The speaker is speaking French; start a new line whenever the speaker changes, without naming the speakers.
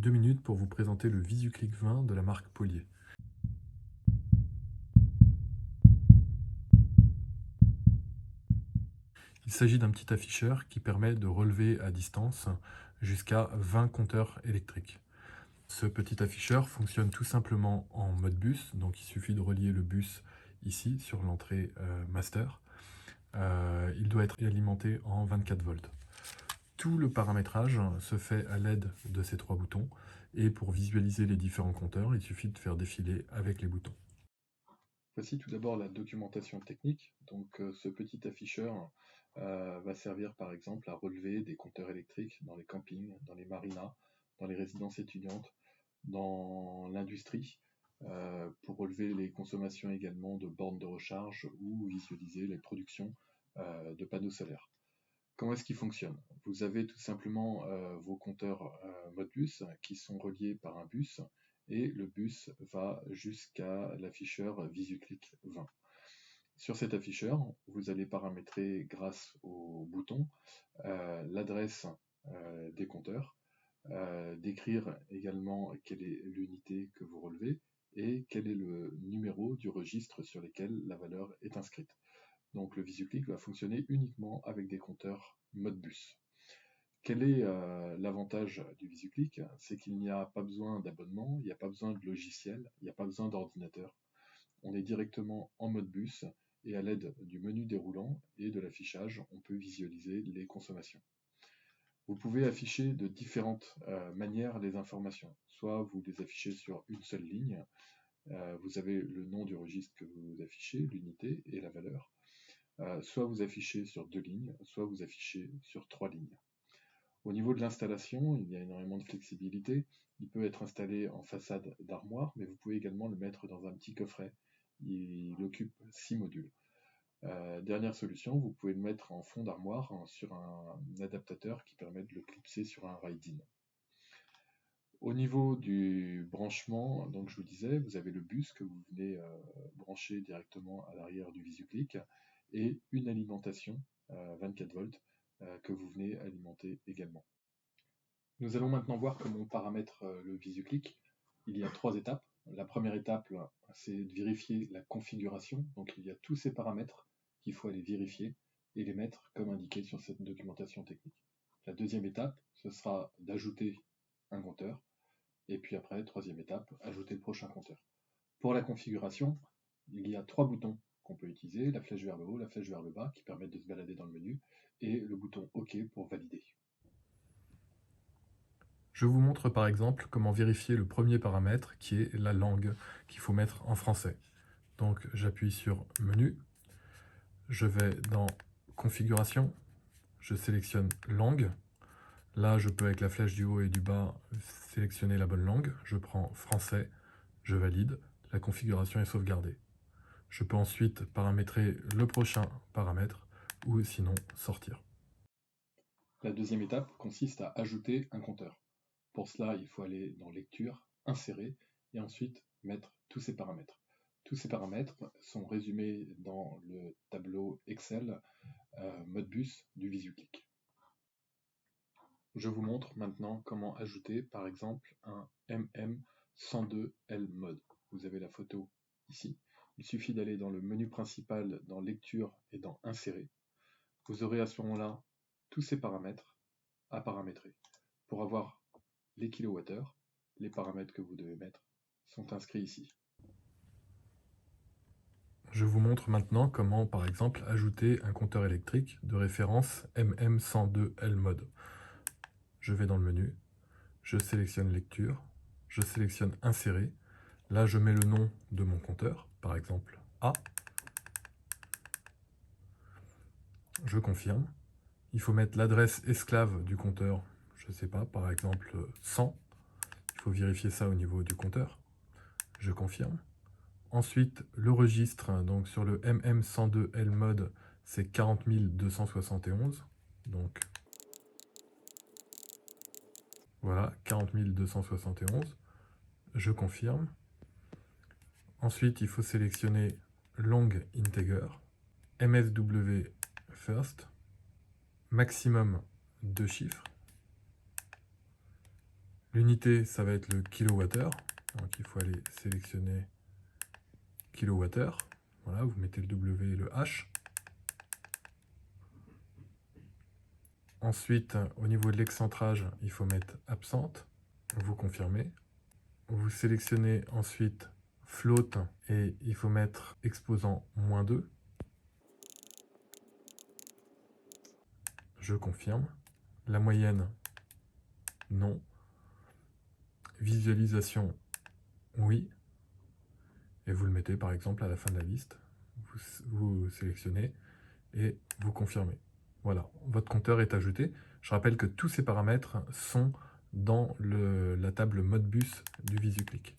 2 minutes pour vous présenter le VisuClick 20 de la marque Polier. Il s'agit d'un petit afficheur qui permet de relever à distance jusqu'à 20 compteurs électriques. Ce petit afficheur fonctionne tout simplement en mode bus, donc il suffit de relier le bus ici sur l'entrée master. Il doit être alimenté en 24 volts. Tout le paramétrage se fait à l'aide de ces 3 boutons et pour visualiser les différents compteurs, il suffit de faire défiler avec les boutons.
Voici tout d'abord la documentation technique. Donc ce petit afficheur va servir par exemple à relever des compteurs électriques dans les campings, dans les marinas, dans les résidences étudiantes, dans l'industrie, pour relever les consommations également de bornes de recharge ou visualiser les productions de panneaux solaires. Comment est-ce qu'il fonctionne? Vous avez tout simplement vos compteurs Modbus qui sont reliés par un bus et le bus va jusqu'à l'afficheur VisuClick 20. Sur cet afficheur, vous allez paramétrer grâce au bouton l'adresse des compteurs, décrire également quelle est l'unité que vous relevez et quel est le numéro du registre sur lequel la valeur est inscrite. Donc le VisuClick va fonctionner uniquement avec des compteurs Modbus. Quel est l'avantage du VisuClick? C'est qu'il n'y a pas besoin d'abonnement, il n'y a pas besoin de logiciel, il n'y a pas besoin d'ordinateur. On est directement en Modbus et à l'aide du menu déroulant et de l'affichage, on peut visualiser les consommations. Vous pouvez afficher de différentes manières les informations. Soit vous les affichez sur une seule ligne, vous avez le nom du registre que vous affichez, l'unité et la valeur. Soit vous affichez sur 2 lignes, soit vous affichez sur 3 lignes. Au niveau de l'installation, il y a énormément de flexibilité. Il peut être installé en façade d'armoire, mais vous pouvez également le mettre dans un petit coffret. Il occupe 6 modules. Dernière solution, vous pouvez le mettre en fond d'armoire sur un adaptateur qui permet de le clipser sur un ride-in. Au niveau du branchement, donc je vous disais, vous avez le bus que vous venez brancher directement à l'arrière du VisuClick et une alimentation 24 volts que vous venez alimenter également. Nous allons maintenant voir comment on paramètre le VisuClick. Il y a 3 étapes. La première étape, c'est de vérifier la configuration. Donc il y a tous ces paramètres qu'il faut aller vérifier et les mettre comme indiqué sur cette documentation technique. La deuxième étape, ce sera d'ajouter un compteur. Et puis après, troisième étape, ajouter le prochain compteur. Pour la configuration, il y a 3 boutons qu'on peut utiliser, la flèche vers le haut, la flèche vers le bas, qui permettent de se balader dans le menu, et le bouton OK pour valider.
Je vous montre par exemple comment vérifier le premier paramètre qui est la langue qu'il faut mettre en français. Donc j'appuie sur Menu, je vais dans Configuration, je sélectionne Langue. Là, je peux avec la flèche du haut et du bas sélectionner la bonne langue. Je prends Français, je valide, la configuration est sauvegardée. Je peux ensuite paramétrer le prochain paramètre ou sinon sortir.
La deuxième étape consiste à ajouter un compteur. Pour cela, il faut aller dans Lecture, Insérer, et ensuite mettre tous ces paramètres. Tous ces paramètres sont résumés dans le tableau Excel Modbus du VisuClick. Je vous montre maintenant comment ajouter par exemple un MM102L mode. Vous avez la photo ici. Il suffit d'aller dans le menu principal, dans Lecture et dans Insérer. Vous aurez à ce moment-là tous ces paramètres à paramétrer. Pour avoir les kilowattheures, les paramètres que vous devez mettre sont inscrits ici.
Je vous montre maintenant comment, par exemple, ajouter un compteur électrique de référence MM102L mode. Je vais dans le menu, je sélectionne Lecture, je sélectionne Insérer. Là, je mets le nom de mon compteur, par exemple A. Je confirme. Il faut mettre l'adresse esclave du compteur, je ne sais pas, par exemple 100. Il faut vérifier ça au niveau du compteur. Je confirme. Ensuite, le registre, donc sur le MM102L mode, c'est 40 271. Donc voilà, 40 271. Je confirme. Ensuite, il faut sélectionner Long Integer, MSW First, maximum 2 chiffres. L'unité, ça va être le kilowattheure. Donc il faut aller sélectionner kilowattheure. Voilà, vous mettez le W et le H. Ensuite, au niveau de l'excentrage, il faut mettre absente. Vous confirmez. Vous sélectionnez ensuite float et il faut mettre exposant -2. Je confirme. La moyenne, non. Visualisation, oui. Et vous le mettez par exemple à la fin de la liste. Vous sélectionnez et vous confirmez. Voilà, votre compteur est ajouté. Je rappelle que tous ces paramètres sont dans la table Modbus du VisuClick.